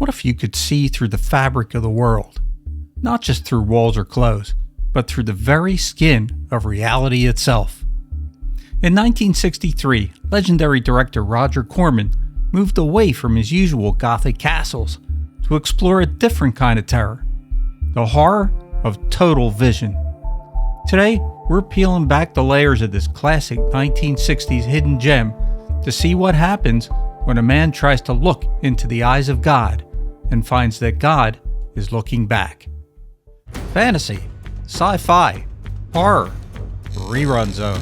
What if you could see through the fabric of the world? Not just through walls or clothes, but through the very skin of reality itself. In 1963, legendary director Roger Corman moved away from his usual Gothic castles to explore a different kind of terror, the horror of total vision. Today, we're peeling back the layers of this classic 1960s hidden gem to see what happens when a man tries to look into the eyes of God and finds that God is looking back. Fantasy, sci-fi, horror, RerunZone.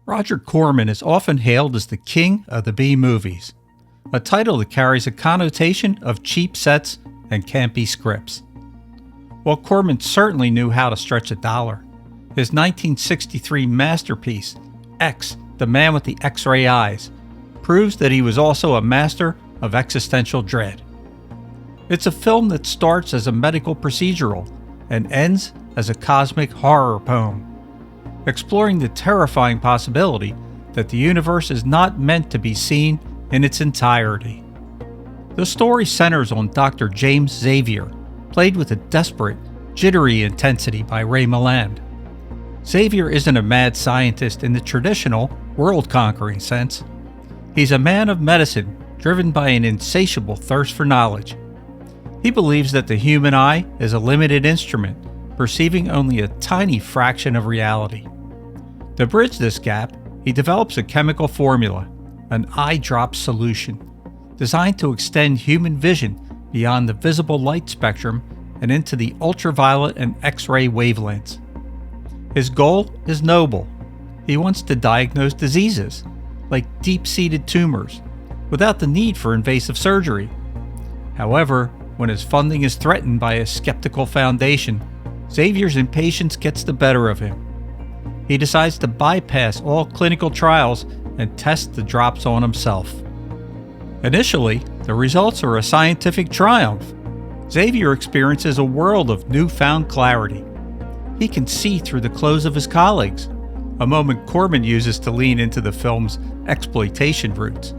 Roger Corman is often hailed as the king of the B-movies, a title that carries a connotation of cheap sets and campy scripts. While Corman certainly knew how to stretch a dollar, his 1963 masterpiece, X, The Man with the X-Ray Eyes, proves that he was also a master of existential dread. It's a film that starts as a medical procedural and ends as a cosmic horror poem, exploring the terrifying possibility that the universe is not meant to be seen in its entirety. The story centers on Dr. James Xavier, played with a desperate, jittery intensity by Ray Milland. Xavier isn't a mad scientist in the traditional, world-conquering sense. He's a man of medicine, driven by an insatiable thirst for knowledge. He believes that the human eye is a limited instrument, perceiving only a tiny fraction of reality. To bridge this gap, he develops a chemical formula, an eye drop solution, designed to extend human vision beyond the visible light spectrum and into the ultraviolet and X-ray wavelengths. His goal is noble. He wants to diagnose diseases, like deep-seated tumors, without the need for invasive surgery. However, when his funding is threatened by a skeptical foundation, Xavier's impatience gets the better of him. He decides to bypass all clinical trials and test the drops on himself. Initially, the results are a scientific triumph. Xavier experiences a world of newfound clarity. He can see through the clothes of his colleagues, a moment Corman uses to lean into the film's exploitation roots.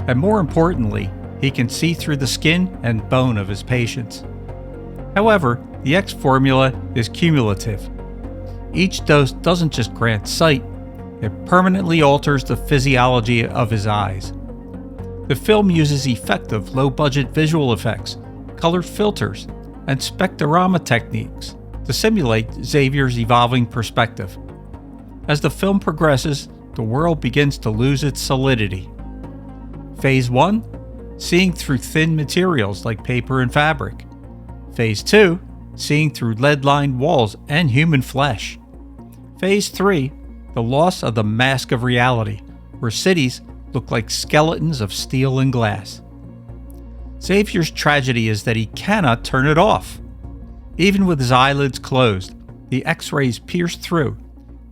And more importantly, he can see through the skin and bone of his patients. However, the X formula is cumulative. Each dose doesn't just grant sight, it permanently alters the physiology of his eyes. The film uses effective low-budget visual effects, colored filters, and spectrorama techniques to simulate Xavier's evolving perspective. As the film progresses, the world begins to lose its solidity. Phase 1, seeing through thin materials like paper and fabric. Phase 2, seeing through lead-lined walls and human flesh. Phase 3, the loss of the mask of reality, where cities look like skeletons of steel and glass. Xavier's tragedy is that he cannot turn it off. Even with his eyelids closed, the X-rays pierce through,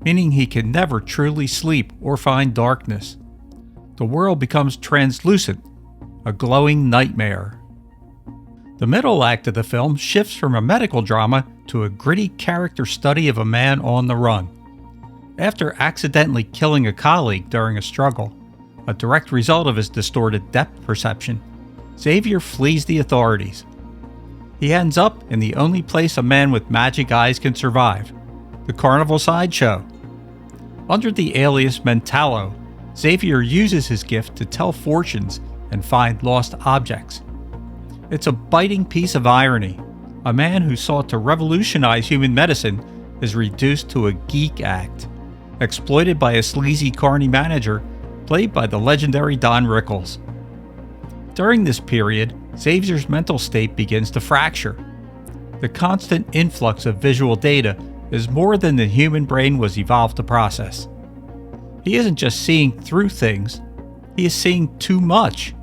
meaning he can never truly sleep or find darkness. The world becomes translucent, a glowing nightmare. The middle act of the film shifts from a medical drama to a gritty character study of a man on the run. After accidentally killing a colleague during a struggle, a direct result of his distorted depth perception, Xavier flees the authorities. He ends up in the only place a man with magic eyes can survive, the carnival sideshow. Under the alias Mentallo, Xavier uses his gift to tell fortunes and find lost objects. It's a biting piece of irony. A man who sought to revolutionize human medicine is reduced to a geek act, exploited by a sleazy carny manager played by the legendary Don Rickles. During this period, Xavier's mental state begins to fracture. The constant influx of visual data is more than the human brain was evolved to process. He isn't just seeing through things, he is seeing too much.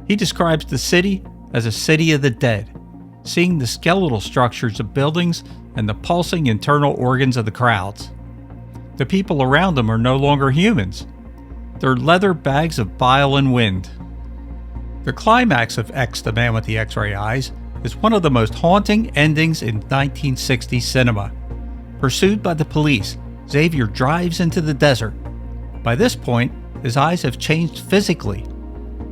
He describes the city as a city of the dead, seeing the skeletal structures of buildings and the pulsing internal organs of the crowds. The people around him are no longer humans. They're leather bags of bile and wind. The climax of X, The Man with the X-Ray Eyes, is one of the most haunting endings in 1960s cinema. Pursued by the police, Xavier drives into the desert. By this point, his eyes have changed physically.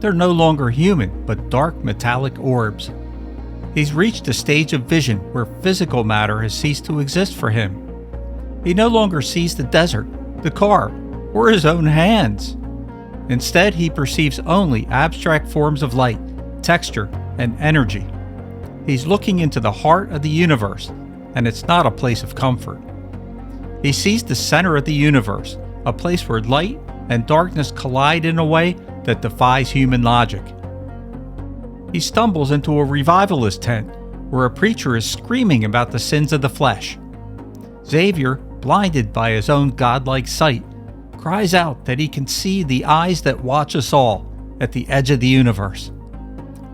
They're no longer human, but dark metallic orbs. He's reached a stage of vision where physical matter has ceased to exist for him. He no longer sees the desert, the car, or his own hands. Instead, he perceives only abstract forms of light, texture, and energy. He's looking into the heart of the universe, and it's not a place of comfort. He sees the center of the universe, a place where light and darkness collide in a way that defies human logic. He stumbles into a revivalist tent where a preacher is screaming about the sins of the flesh. Xavier, blinded by his own godlike sight, cries out that he can see the eyes that watch us all at the edge of the universe.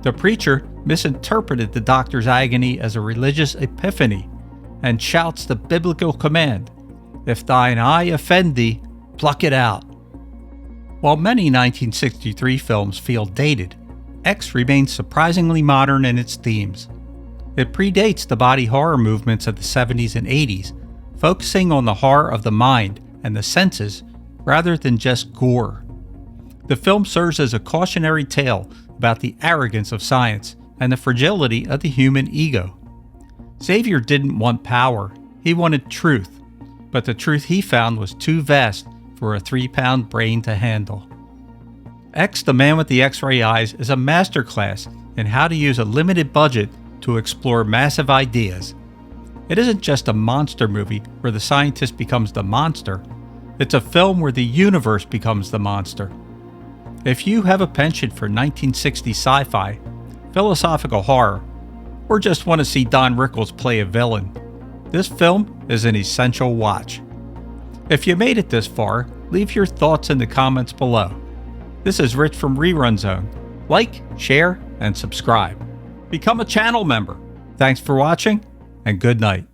The preacher misinterpreted the doctor's agony as a religious epiphany and shouts the biblical command, "If thine eye offend thee, pluck it out." While many 1963 films feel dated, X remains surprisingly modern in its themes. It predates the body horror movements of the 70s and 80s, focusing on the horror of the mind and the senses rather than just gore. The film serves as a cautionary tale about the arrogance of science and the fragility of the human ego. Xavier didn't want power, he wanted truth, but the truth he found was too vast for a 3-pound brain to handle. X, the Man with the X-Ray Eyes, is a masterclass in how to use a limited budget to explore massive ideas. It isn't just a monster movie where the scientist becomes the monster, it's a film where the universe becomes the monster. If you have a penchant for 1960s sci-fi, philosophical horror, or just want to see Don Rickles play a villain, this film is an essential watch. If you made it this far, leave your thoughts in the comments below. This is Rich from RerunZone. Like, share, and subscribe. Become a channel member. Thanks for watching, and good night.